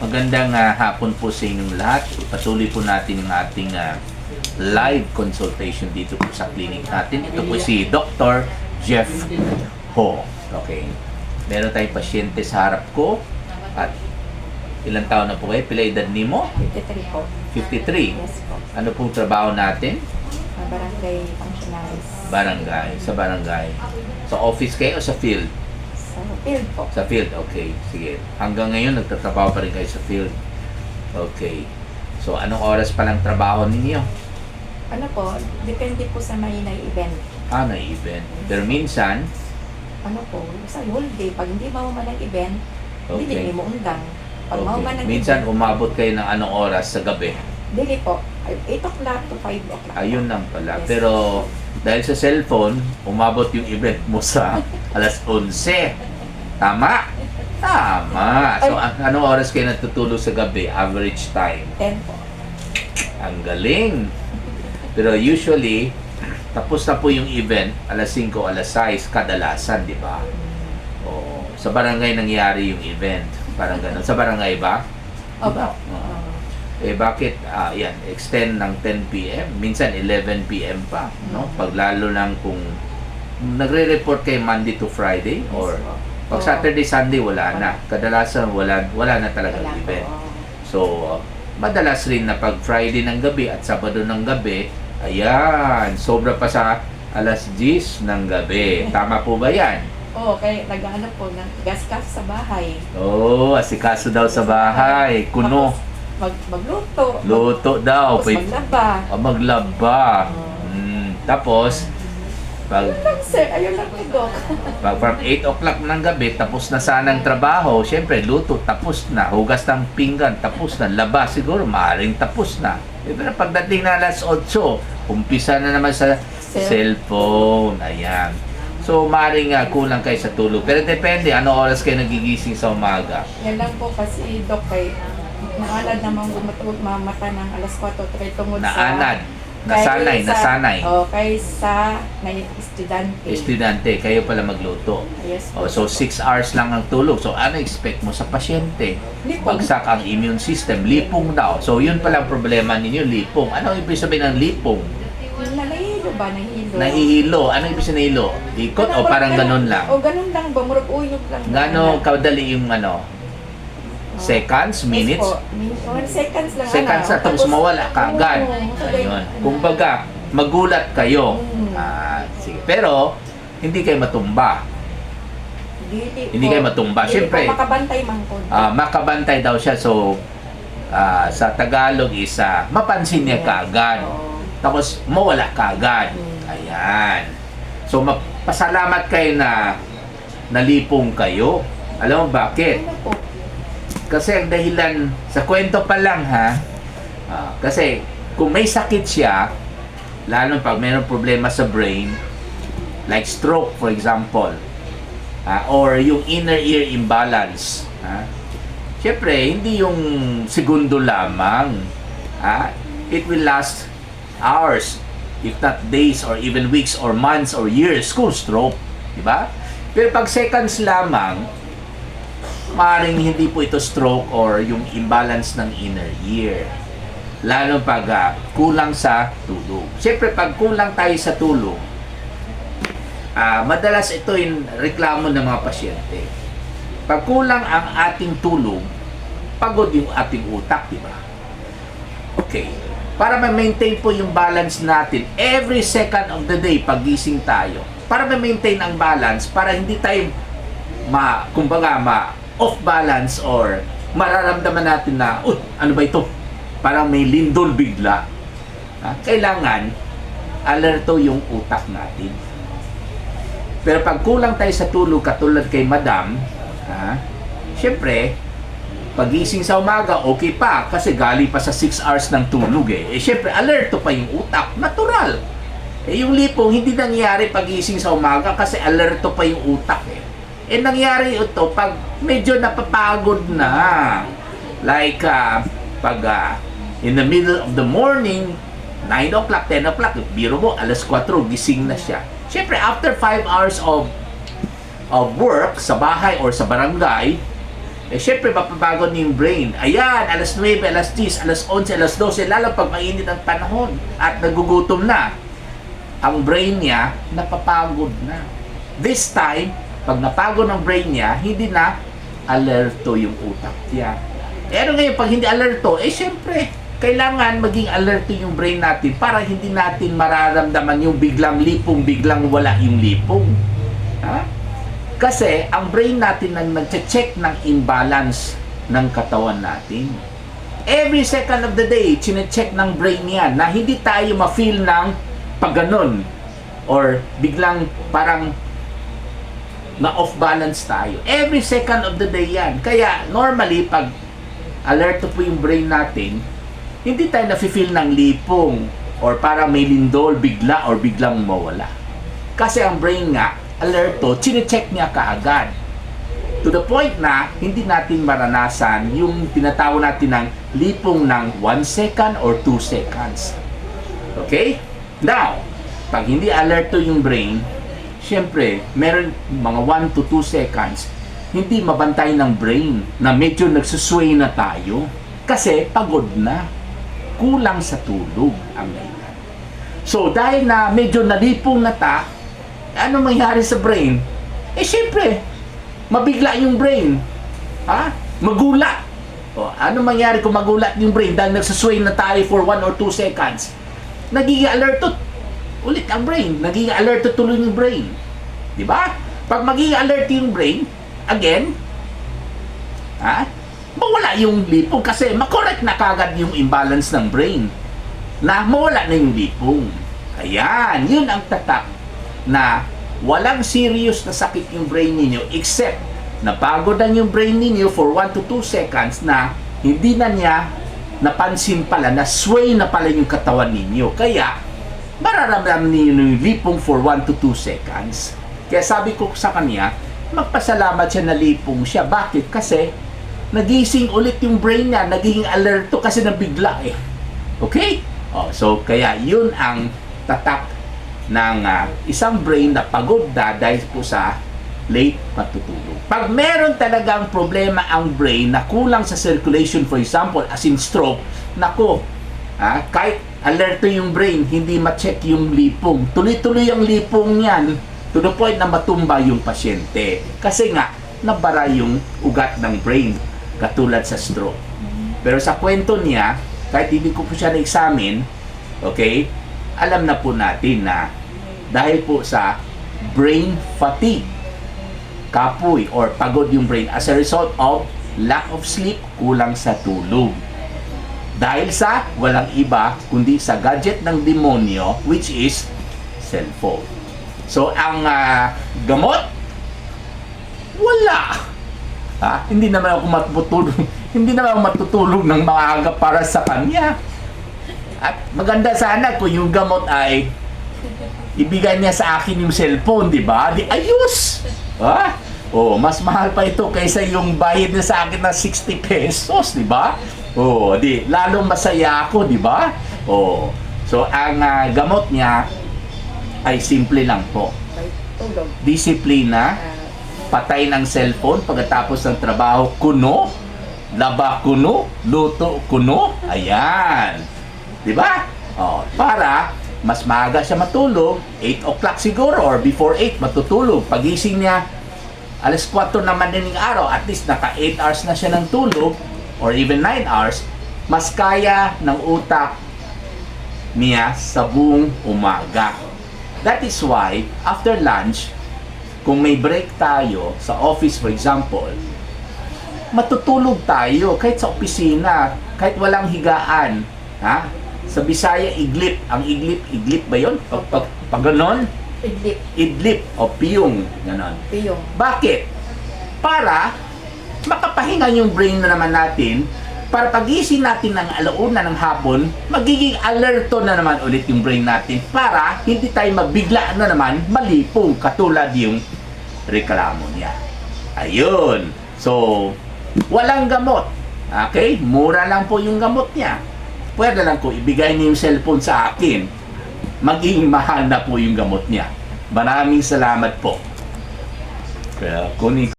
Magandang hapon po sa inyong lahat. Patuloy po natin ang ating live consultation dito po sa clinic natin. Ito po si Dr. Jeff Ho. Okay. Meron tayong pasyente sa harap ko. At ilang taon na po kayo? Pila edad ni mo? 53 po. 53. Yes po. Ano pong trabaho natin? Barangay functionaries. Barangay. Sa barangay. Sa office kayo o sa field? Sa field po. Sa field, okay. Sige. Hanggang ngayon, nagtatrabaho pa rin kayo sa field. Okay. So, anong oras pa lang trabaho ninyo? Ano po, depende po sa may event. Na event. Pero minsan, Ano po, sa whole day, pag hindi mauman ng event, okay. hindi mo undang. Pag Okay. mauman ng Minsan, event, umabot kayo ng anong oras sa gabi? dili po, 8 o'clock to 5 o'clock. Ayun lang pala. Yes. Pero, dahil sa cellphone, umabot yung event mo sa alas 11. Tama? Tama. So, anong oras kayo natutulog sa gabi? Average time? 10 po. Ang galing. Pero usually, tapos na po yung event, alas 5, alas 6, kadalasan, di ba? O, sa barangay nangyari yung event. Parang gano'n. Sa barangay ba? Opo. Diba? Bakit, yan, extend ng 10 p.m., minsan 11 p.m. pa, no? Pag lalo lang kung nagre-report kay Monday to Friday, or pag Saturday, Sunday, wala na. Kadalasan, wala na talaga Wala event. po. So, madalas rin na pag Friday ng gabi at Sabado ng gabi, ayan, sobra pa sa alas 10 ng gabi. Tama po ba yan? Oo, kaya nag-ano po, gaskas sa bahay. Oo, asikaso daw sa bahay. Kuno, Magluto. luto daw. Tapos maglaba. Maglaba. Tapos, pag Ayun lang sir, ayun lang po Doc. from 8 o'clock ng gabi, tapos na sanang trabaho, syempre, luto, tapos na. Hugas ng pinggan, tapos na. Laba, siguro, maaaring tapos na. Pero pagdating na alas 8, umpisa na naman sa cellphone. Ayan. So, maaaring kulang kayo sa tulog. Pero depende, ano oras kayo nagigising sa umaga. Yan lang po kasi Doc kay naanad namang mamata ng alas 4 try tungod Naanad. sa Nasanay. kay sa may estudyante. Estudyante, kayo pala magluto. Yes po. So, 6 hours lang ang tulog. So, ano expect mo sa pasyente? Lipong. Bagsak ang immune system. Lipong daw. So, yun pala ang problema ninyo, lipong. Ano ibig sabihin ng lipong? Nahihilo ba? Nahihilo. Nahihilo. Ano ibig sabihin nahihilo? Ikot o parang ganun lang? O ganun lang ba? Murag uyog lang. Gano'ng kadali yung seconds, minutes? Yes po. 1 seconds lang. Seconds na, tapos mawala kagad. Ayun. Kumbaga, magulat kayo. Sige. Pero, hindi kayo matumba. Hindi kayo matumba. Siyempre, makabantay man po. makabantay daw siya. So, sa Tagalog is mapansin niya kagad. Tapos, mawala kagad. Ayan. So, pasalamat kayo na nalipong kayo. Alam mo bakit? Ano po? Kasi ang dahilan, sa kwento pa lang kasi kung may sakit siya, lalo pag mayroong problema sa brain, like stroke for example, or yung inner ear imbalance, syempre, hindi yung segundo lamang, it will last hours, if not days or even weeks or months or years, kung stroke, di ba? Pero pag seconds lamang, maaaring hindi po ito stroke or yung imbalance ng inner ear. Lalo pag kulang sa tulog. Siyempre, pag kulang tayo sa tulog, madalas ito yung reklamo ng mga pasyente. Pag kulang ang ating tulog, pagod yung ating utak, di ba? Okay. Para ma-maintain po yung balance natin every second of the day, pagising tayo. Para ma-maintain ang balance, para hindi tayo off balance or mararamdaman natin na, ano ba ito? Parang may lindol bigla. Kailangan alerto yung utak natin. Pero pag kulang tayo sa tulog, katulad kay Madam, syempre, pagising sa umaga, okay pa, kasi galing pa sa 6 hours ng tulog syempre, alerto pa yung utak. Natural. Yung lipong, hindi nangyari pagising sa umaga kasi alerto pa yung utak nangyari ito pag medyo napapagod na. Like, pag in the middle of the morning, 9 o'clock, 10 o'clock, biro mo, alas 4, gising na siya. Siyempre, after 5 hours of work sa bahay or sa barangay, Eh, syempre, mapabago niyo yung brain. Ayan, alas 9, alas 10, alas 11, alas 12, lalo pag mainit ang panahon at nagugutom na, ang brain niya, napapagod na. This time, pag napagod ang brain niya, hindi na alerto yung utak niya. Eh, ano ngayon, pag hindi alerto, eh, syempre, kailangan maging alerto yung brain natin para hindi natin mararamdaman yung biglang lipong, biglang wala yung lipong. Ha? Kasi ang brain natin ang nag-check ng imbalance ng katawan natin. Every second of the day, chine-check ng brain yan na hindi tayo ma-feel ng pagganon or biglang parang na off balance tayo. Every second of the day yan. Kaya normally pag alerto po yung brain natin, hindi tayo nafe-feel ng lipong or parang may lindol bigla or biglang mawala. Kasi ang brain nga, alerto, chine-check niya kaagad. To the point na hindi natin maranasan yung tinatawag natin ng lipong ng 1 second or 2 seconds. Okay? Now, pag hindi alerto yung brain, syempre, meron mga 1 to 2 seconds, hindi mabantay ng brain na medyo nagsusway na tayo. Kasi pagod na. Kulang sa tulog ang dahilan. So, dahil na medyo nalipong na ta, ano mangyari sa brain? Eh, syempre, mabigla yung brain. Ha? Magulat. O, ano mangyari kung magulat yung brain dahil nagsusway na tayo for 1 or 2 seconds? Nagiging alerto ulit ang brain. Nagiging alerto tuloy yung brain. Di ba? Pag magiging alert yung brain, again, mawala yung lipong kasi makorek na kagad yung imbalance ng brain na mawala na yung lipong. Ayan, yun ang tatak na walang serious na sakit yung brain ninyo except napagod lang yung brain ninyo for 1 to 2 seconds na hindi na niya napansin pala na sway na pala yung katawan ninyo. Kaya mararamdaman ninyo yung lipong for 1 to 2 seconds. Kaya sabi ko sa kanya, magpasalamat siya na lipong siya. Bakit? Kasi nagising ulit yung brain niya, naging alerto kasi nabigla eh. Okay? So, kaya yun ang tatak ng isang brain na pagod na dahil po sa late matutulog. Pag meron talagang problema ang brain na kulang sa circulation, for example, as in stroke, nako, kahit alerto yung brain, hindi ma-check yung lipong. Tuloy-tuloy ang lipong yan to the point na matumba yung pasyente. Kasi nga, nabara yung ugat ng brain. Katulad sa stroke. Pero sa kwento niya, kahit hindi ko po siya na-examine, okay, alam na po natin na dahil po sa brain fatigue, kapoy or pagod yung brain as a result of lack of sleep, kulang sa tulog. Dahil sa walang iba kundi sa gadget ng demonyo, which is cellphone. So, ang gamot, wala. Hindi naman ako matutulog. Hindi naman ako matutulog ng maaga para sa kanya. At maganda sana kung yung gamot ay ibigay niya sa akin yung cellphone, di ba? Di ayos. Mas mahal pa ito kaysa yung bayad niya sa akin na 60 pesos, di ba? Di lalong masaya ako, di ba? So ang gamot niya ay simple lang po. Disiplina. Patay ng cellphone pagkatapos ng trabaho, kuno, laba kuno, luto kuno, ayan. Di ba? Para mas maaga siya matulog, 8 o'clock siguro or before 8 matutulog. Pagising niya, alas 4 naman din ng araw, at least naka 8 hours na siya ng tulog or even 9 hours, mas kaya ng utak niya sa buong umaga. That is why, after lunch, kung may break tayo sa office, for example, matutulog tayo kahit sa opisina, kahit walang higaan. Sa Bisaya, iglip. Ang iglip ba yun? Pag ganon? Idlip o piyong. Ganon. Piyong. Bakit? Para makapahinga yung brain na naman natin, para pagising natin ng alauna ng hapon, magiging alerto na naman ulit yung brain natin para hindi tayo mabigla na naman malipong katulad yung reklamo niya. Ayun. So, walang gamot. Okay? Mura lang po yung gamot niya. Pwede lang ko ibigay niyo yung cellphone sa akin. Magiging mahal na po yung gamot niya. Maraming salamat po. Kaya kunin